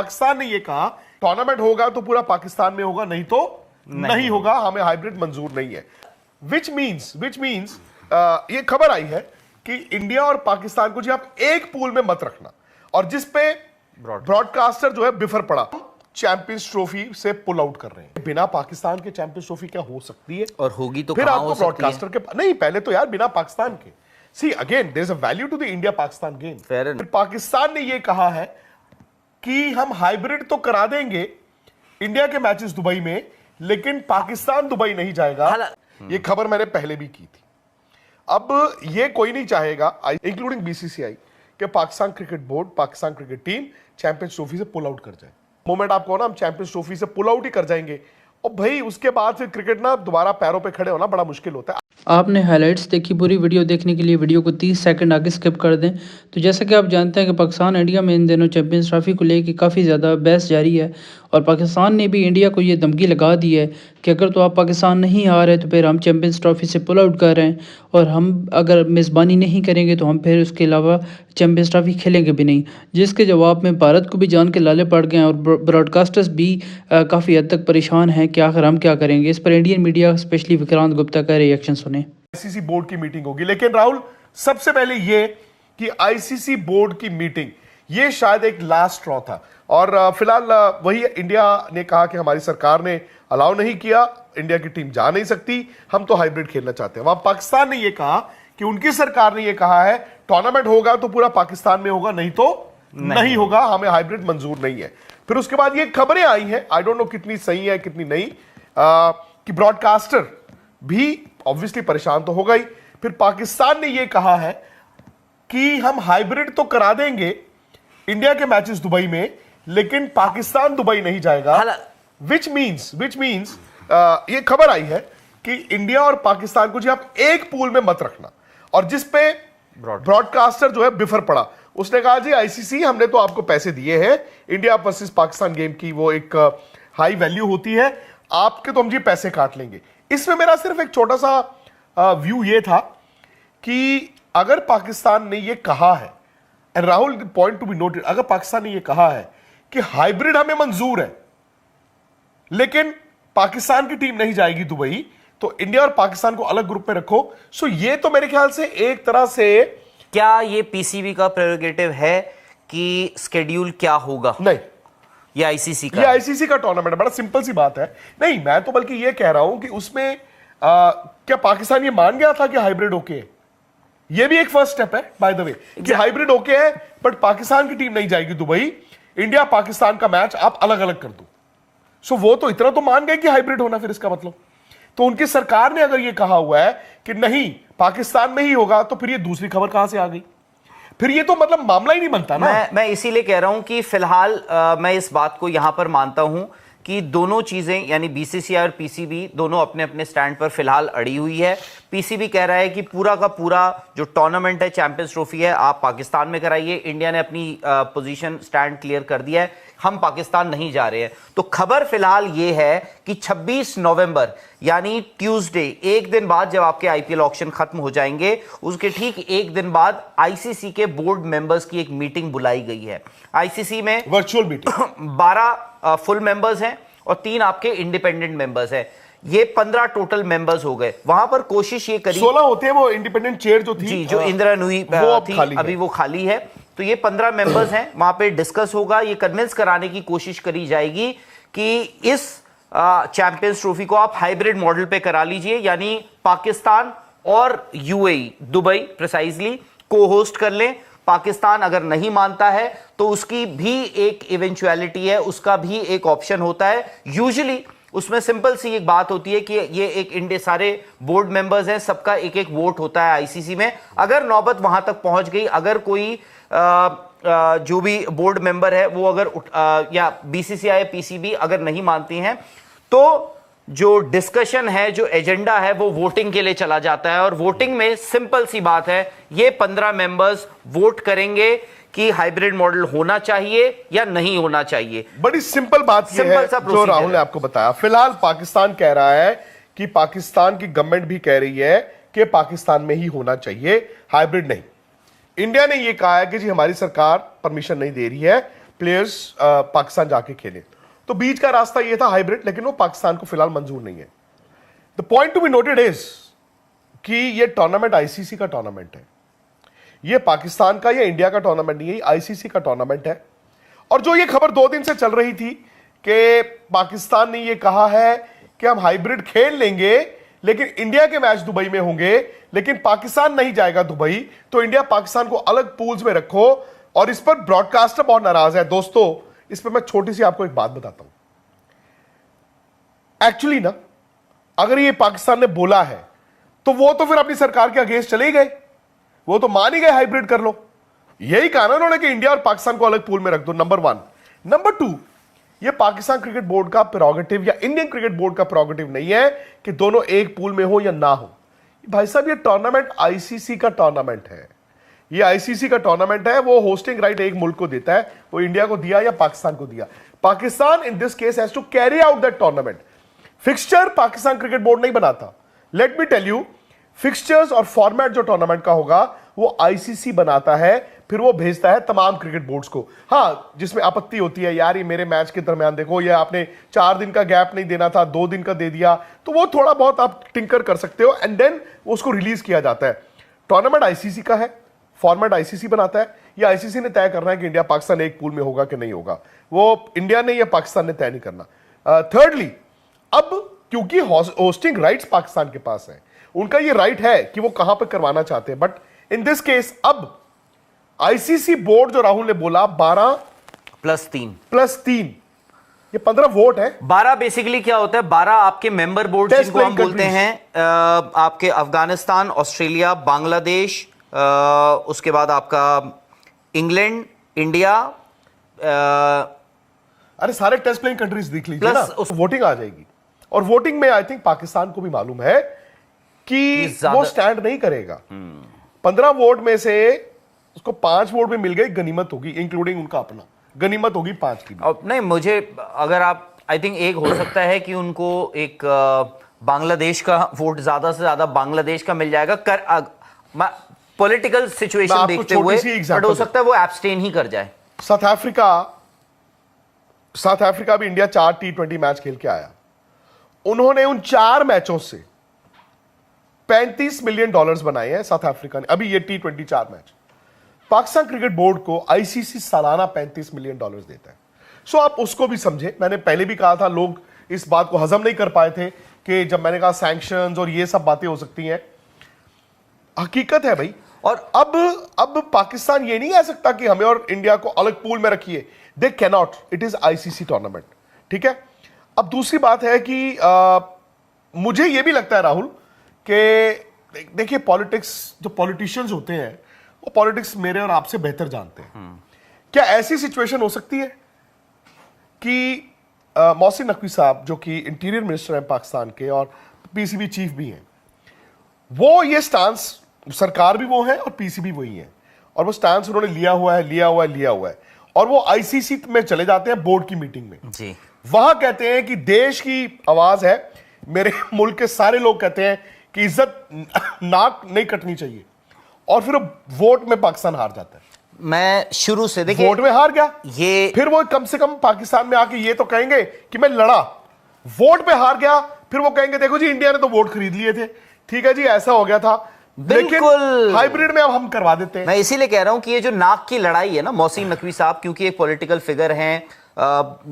पाकिस्तान ने ये कहा टूर्नामेंट होगा तो पूरा पाकिस्तान में होगा, नहीं तो नहीं होगा, हमें हाइब्रिड मंजूर नहीं है। विच मीन्स ये खबर आई है कि इंडिया और पाकिस्तान को जी आप एक पूल में मत रखना, और जिस पे ब्रॉडकास्टर जो है बिफर पड़ा, चैंपियंस ट्रॉफी से पुल आउट कर रहे हैं। बिना पाकिस्तान के चैंपियंस ट्रॉफी क्या हो सकती है? और होगी तो फिर कहां आपको हो सकती है? ब्रॉडकास्टर के नहीं, पहले तो यार बिना पाकिस्तान के see again there is a value to the India Pakistan game. फिर पाकिस्तान ने ये कहा है कि हम हाइब्रिड तो करा देंगे इंडिया के मैचेस दुबई में, लेकिन पाकिस्तान दुबई नहीं जाएगा। ये खबर मैंने पहले भी की थी। अब ये कोई नहीं चाहेगा, इंक्लूडिंग बीसीसीआई, कि Pakistan cricket board, Pakistan cricket team champions trophy से पुल आउट कर जाए। मोमेंट आपको ना हम चैंपियंस ट्रॉफी से पुल आउट ही कर जाएंगे, और भाई उसके बाद फिर क्रिकेट ना दोबारा पैरों पे खड़े होना बड़ा मुश्किल होता है। आपने हाइलाइट्स देखी, पूरी वीडियो देखने के लिए वीडियो को 30 सेकंड आगे स्किप कर दें। तो जैसा कि आप जानते हैं कि पाकिस्तान इंडिया में इन दिनों चैंपियंस ट्रॉफी को लेकर काफ़ी ज़्यादा बहस जारी है, और पाकिस्तान ने भी इंडिया को ये धमकी लगा दी है कि अगर तो आप पाकिस्तान नहीं आ रहे तो फिर हम चैंपियंस ट्रॉफी से पुल आउट कर रहे हैं, और हम अगर मेज़बानी नहीं करेंगे तो हम फिर उसके अलावा चैंपियंस ट्रॉफी खेलेंगे भी नहीं। जिसके जवाब में भारत को भी जान के लाले पड़ गए हैं, और ब्रॉडकास्टर्स भी काफ़ी हद तक परेशान हैं कि आखिर हम क्या करेंगे। इस पर Indian media specially Vikrant Gupta का रिएक्शन सुने। आईसीसी बोर्ड की मीटिंग होगी, लेकिन राहुल सबसे पहले ये कि आईसीसी बोर्ड की मीटिंग ये शायद एक लास्ट स्ट्रॉ था, और फिलहाल वही इंडिया ने कहा कि हमारी सरकार ने अलाउ नहीं किया, इंडिया की टीम जा नहीं सकती, हम तो हाइब्रिड खेलना चाहते हैं। वहां पाकिस्तान ने यह कहा कि उनकी सरकार ने यह कहा है टूर्नामेंट होगा तो पूरा पाकिस्तान में होगा, नहीं तो नहीं होगा, हमें हाइब्रिड मंजूर नहीं है। फिर उसके बाद ये खबरें आई हैं, आई डोंट नो कितनी सही है कितनी नहीं, कि ब्रॉडकास्टर भी ऑब्वियसली परेशान तो होगा ही। फिर पाकिस्तान ने यह कहा है कि हम हाइब्रिड तो करा देंगे इंडिया के मैचेस दुबई में, लेकिन पाकिस्तान दुबई नहीं जाएगा। विच मीन्स ये खबर आई है कि इंडिया और पाकिस्तान को जी आप एक पूल में मत रखना, और जिस पे ब्रॉडकास्टर जो है बिफर पड़ा, उसने कहा जी आईसीसी हमने तो आपको पैसे दिए हैं, इंडिया वर्सेस पाकिस्तान गेम की वो एक हाई वैल्यू होती है, आपके तो हम जी पैसे काट लेंगे। इसमें मेरा सिर्फ एक छोटा सा व्यू ये था कि अगर पाकिस्तान ने ये कहा है, and Rahul point to be noted, अगर पाकिस्तान ने ये कहा है कि हाइब्रिड हमें मंजूर है लेकिन पाकिस्तान की टीम नहीं जाएगी दुबई, तो इंडिया और पाकिस्तान को अलग ग्रुप में रखो। सो ये तो मेरे ख्याल से एक तरह से, क्या ये पीसीबी का प्रेरोगेटिव है कि स्केड्यूल क्या होगा? नहीं, ये आईसीसी का, ये आईसीसी का टूर्नामेंट है, बड़ा सिंपल सी बात है। नहीं, मैं तो बल्कि ये कह रहा हूं कि उसमें क्या पाकिस्तान ये मान गया था कि हाइब्रिड ओके है? ये भी एक फर्स्ट स्टेप है बाय द वे, कि हाइब्रिड ओके है बट पाकिस्तान की टीम नहीं जाएगी दुबई, इंडिया पाकिस्तान का मैच आप अलग अलग कर दो। सो वो तो इतना तो मान गए कि हाइब्रिड होना, फिर इसका मतलब तो उनकी सरकार ने अगर ये कहा हुआ है कि नहीं पाकिस्तान में ही होगा, तो फिर ये दूसरी खबर कहां से आ गई? फिर ये तो मतलब मामला ही नहीं बनता ना। मैं इसीलिए कह रहा हूं कि फिलहाल मैं इस बात को यहां पर मानता हूं कि दोनों चीजें यानी बीसीसीआई और पीसीबी दोनों अपने अपने स्टैंड पर फिलहाल अड़ी हुई है। पीसीबी कह रहा है कि पूरा का पूरा जो टूर्नामेंट है, चैंपियंस ट्रॉफी है, आप पाकिस्तान में कराइए। इंडिया ने अपनी पोजीशन स्टैंड क्लियर कर दिया है, हम पाकिस्तान नहीं जा रहे हैं। तो खबर फिलहाल ये है कि 26 नवंबर यानी ट्यूसडे, एक दिन बाद जब आपके आईपीएल ऑक्शन खत्म हो जाएंगे, उसके ठीक एक दिन बाद आईसीसी के बोर्ड मेंबर्स की एक मीटिंग बुलाई गई है। आईसीसी में वर्चुअल मीटिंग 12 फुल मेंबर्स हैं और 3 आपके इंडिपेंडेंट मेंबर्स हैं। ये 15 टोटल मेंबर्स हो गए। वहां पर कोशिश ये करी, 16 होते हैं, वो इंडिपेंडेंट चेयर जो थी जी, जो इंदिरा नूई थी, अभी वो खाली है। तो ये 15 मेंबर्स हैं, वहां पे डिस्कस होगा, ये कन्विंस कराने की कोशिश करी जाएगी कि इस चैंपियंस ट्रॉफी को आप हाइब्रिड मॉडल पे करा लीजिए, यानी पाकिस्तान और यूएई, दुबई प्रिसाइजली को होस्ट कर लें। पाकिस्तान अगर नहीं मानता है तो उसकी भी एक इवेंचुअलिटी है, उसका भी एक ऑप्शन होता है। यूजुअली उसमें सिंपल सी एक बात होती है कि ये एक इंडिया, सारे बोर्ड मेंबर्स हैं, सबका एक एक वोट होता है आईसीसी में। अगर नौबत वहां तक पहुंच गई, अगर कोई जो भी बोर्ड मेंबर है वो अगर या बीसीसीआई पीसीबी अगर नहीं मानती हैं, तो जो डिस्कशन है, जो एजेंडा है, वो वोटिंग के लिए चला जाता है। और वोटिंग में सिंपल सी बात है, ये 15 मेंबर्स वोट करेंगे कि हाइब्रिड मॉडल होना चाहिए या नहीं होना चाहिए। बड़ी सिंपल बात ये है जो राहुल ने आपको बताया। फिलहाल पाकिस्तान कह रहा है कि पाकिस्तान की गवर्नमेंट भी कह रही है कि पाकिस्तान में ही होना चाहिए, हाइब्रिड नहीं। इंडिया ने यह कहा है कि जी हमारी सरकार परमिशन नहीं दे रही है, प्लेयर्स पाकिस्तान जाके खेले। तो बीच का रास्ता ये था हाइब्रिड, लेकिन वो पाकिस्तान को फिलहाल मंजूर नहीं है। The point to be noted is कि ये टूर्नामेंट आईसीसी का टूर्नामेंट है, ये पाकिस्तान का या इंडिया का टूर्नामेंट नहीं है, ये आईसीसी का टूर्नामेंट है। और जो ये खबर 2 दिन से चल रही थी कि पाकिस्तान ने ये कहा है कि हम हाइब्रिड खेल लेंगे लेकिन इंडिया के मैच दुबई में होंगे, लेकिन पाकिस्तान नहीं जाएगा दुबई, तो इंडिया पाकिस्तान को अलग पूल्स में रखो, और इस पर ब्रॉडकास्टर बहुत नाराज है। दोस्तों, इस पर मैं छोटी सी आपको एक बात बताता हूं। एक्चुअली ना, अगर ये पाकिस्तान ने बोला है तो वो तो फिर अपनी सरकार के अगेंस्ट चले गए, वो तो मान ही गए हाइब्रिड कर लो। यही कहा ना उन्होंने कि इंडिया और पाकिस्तान को अलग पूल में रख दो, नंबर 1। नंबर 2, ये पाकिस्तान क्रिकेट बोर्ड का प्रेरोगेटिव या इंडियन क्रिकेट बोर्ड का प्रेरोगेटिव नहीं है कि दोनों एक पूल में हो या ना हो। भाई साहब, ये टूर्नामेंट आईसीसी का टूर्नामेंट है, ये आईसीसी का टूर्नामेंट है। वो होस्टिंग राइट एक मुल्क को देता है, वो इंडिया को दिया या पाकिस्तान को दिया। Pakistan in this case has to carry out that tournament. Fixture Pakistan cricket board नहीं बनाता। Let me tell you, fixtures और फॉर्मेट जो टूर्नामेंट का होगा वो आईसीसी बनाता है, फिर वो भेजता है तमाम क्रिकेट बोर्ड्स को। हां, जिसमें आपत्ति होती है, यार ये मेरे मैच के दरमियान देखो, ये आपने 4 दिन का गैप नहीं देना था, 2 दिन का दे दिया, तो वो थोड़ा बहुत आप टिंकर कर सकते हो, एंड देन उसको रिलीज किया जाता है। टूर्नामेंट आईसीसी का है, फॉर्मेट आईसीसी बनाता है। ये आईसीसी ने तय करना है कि इंडिया पाकिस्तान एक पूल में होगा कि नहीं होगा, वो इंडिया ने या पाकिस्तान ने तय नहीं करना। थर्डली, अब क्योंकि होस्टिंग राइट्स पाकिस्तान के पास है, उनका ये राइट है कि वो कहां पर करवाना चाहते हैं, बट इन दिस केस अब आईसीसी बोर्ड जो राहुल ने बोला 12 + 3 ये 15 वोट है। 12 बेसिकली क्या होता है, 12 आपके मेंबर बोर्ड जिनको हम बोलते हैं, आपके अफगानिस्तान, ऑस्ट्रेलिया, बांग्लादेश, उसके बाद आपका इंग्लैंड, इंडिया, अरे सारे टेस्ट प्लेइंग कंट्रीज देख लीजिए ना, वोटिंग आ जाएगी। और वोटिंग में आई थिंक पाकिस्तान को भी मालूम है कि वो स्टैंड नहीं करेगा। 15 वोट में से उसको 5 वोट भी मिल गए, गनीमत होगी, इंक्लूडिंग उनका अपना, गनीमत होगी 5 की भी। नहीं, मुझे अगर आप, आई थिंक एक हो सकता है कि उनको एक बांग्लादेश का वोट ज्यादा से ज्यादा बांग्लादेश का मिल जाएगा, पॉलिटिकल सिचुएशन देखते हुए, बट हो सकता है वो एब्सटेन ही कर जाए। साउथ अफ्रीका भी इंडिया 4 T20 मैच खेल के आया। उन्होंने उन 4 मैचों से $35 मिलियन बनाए हैं साउथ अफ्रीका ने, अभी ये T20 4 match. Pakistan cricket board को आईसीसी सालाना $35 मिलियन देता है। सो आप उसको भी समझे। मैंने पहले भी कहा था, लोग इस बात को हजम नहीं कर पाए थे कि जब मैंने कहा सैंक्शंस और ये सब बातें हो सकती हैं, हकीकत है भाई। और अब पाकिस्तान ये नहीं कह सकता कि हमें और इंडिया को अलग पूल में रखिए, they cannot, it is ICC tournament, ठीक है। अब दूसरी बात है कि मुझे यह भी लगता है राहुल कि देखिए, पॉलिटिक्स, जो पॉलिटिशियंस होते हैं वो पॉलिटिक्स मेरे और आपसे बेहतर जानते हैं। क्या ऐसी सिचुएशन हो सकती है कि मोहसिन नकवी साहब, जो कि इंटीरियर मिनिस्टर हैं पाकिस्तान के और पीसीबी चीफ भी हैं, वो ये स्टांस, सरकार भी वो है और पीसीबी वही है, और वो स्टांस उन्होंने लिया हुआ है, और वो आईसीसी में चले जाते हैं बोर्ड की मीटिंग में जी। वहां कहते हैं कि देश की आवाज है, मेरे मुल्क के सारे लोग कहते हैं कि इज्जत नाक नहीं कटनी चाहिए, और फिर वोट में पाकिस्तान हार जाता है। मैं शुरू से देखिए, वोट में हार गया, ये फिर वो कम से कम पाकिस्तान में आके ये तो कहेंगे कि मैं लड़ा, वोट पे हार गया, फिर वो कहेंगे देखो जी इंडिया ने तो वोट खरीद लिए थे, ठीक है जी ऐसा हो गया था, बिल्कुल हाइब्रिड में अब हम करवा देते हैं। मैं इसीलिए कह रहा हूं कि ये जो नाक की लड़ाई है ना, मोहसिन नकवी साहब क्योंकि एक पॉलिटिकल फिगर हैं,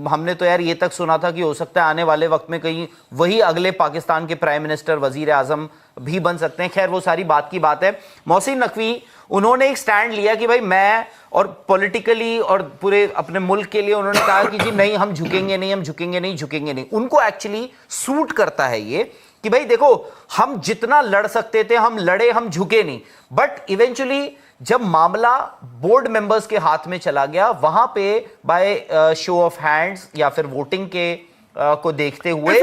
हमने तो यार ये तक सुना था कि हो सकता है आने वाले वक्त में कहीं वही अगले पाकिस्तान के प्राइम मिनिस्टर, वजीर आजम भी बन सकते हैं। खैर वो सारी बात की बात है। मोहसिन नकवी, उन्होंने एक स्टैंड लिया कि भाई मैं, और पॉलिटिकली और पूरे अपने मुल्क के लिए उन्होंने कहा कि जी नहीं, हम झुकेंगे नहीं। उनको एक्चुअली सूट करता है ये कि भाई देखो, हम जितना लड़ सकते थे हम लड़े, हम झुके नहीं। बट इवेंचुअली जब मामला बोर्ड मेंबर्स के हाथ में चला गया, वहां पे बाय शो ऑफ हैंड्स या फिर वोटिंग के को देखते हुए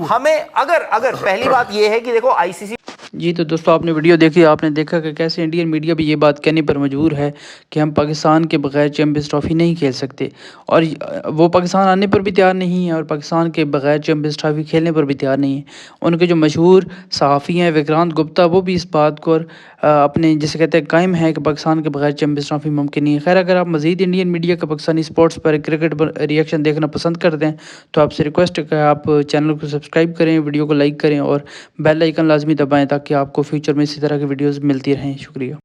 हमें, अगर पहली बात यह है कि देखो आईसीसी जी तो दोस्तों आपने वीडियो देखी, आपने देखा कि कैसे इंडियन मीडिया भी ये बात कहने पर मजबूर है कि हम पाकिस्तान के बगैर चैम्पियंस ट्रॉफी नहीं खेल सकते, और वो पाकिस्तान आने पर भी तैयार नहीं है और पाकिस्तान के बगैर चैम्पियंस ट्रॉफी खेलने पर भी तैयार नहीं है। उनके जो मशहूर सहाफ़ी हैं विक्रांत गुप्ता, वो भी इस बात को अपने जिसे कहते हैं कायम है कि पाकिस्तान के बगैर चैम्पियंस ट्रॉफी मुमकिन नहीं है। खैर, अगर आप मज़ीद इंडियन मीडिया का पाकिस्तानी स्पोर्ट्स पर क्रिकेट पर रिएक्शन देखना पसंद करते हैं तो आपसे रिक्वेस्ट है कि आप चैनल को सब्सक्राइब करें, वीडियो को लाइक करें और बेल आइकन लाजमी दबाएं ताकि आपको फ्यूचर में इसी तरह की वीडियोस मिलती रहें। शुक्रिया।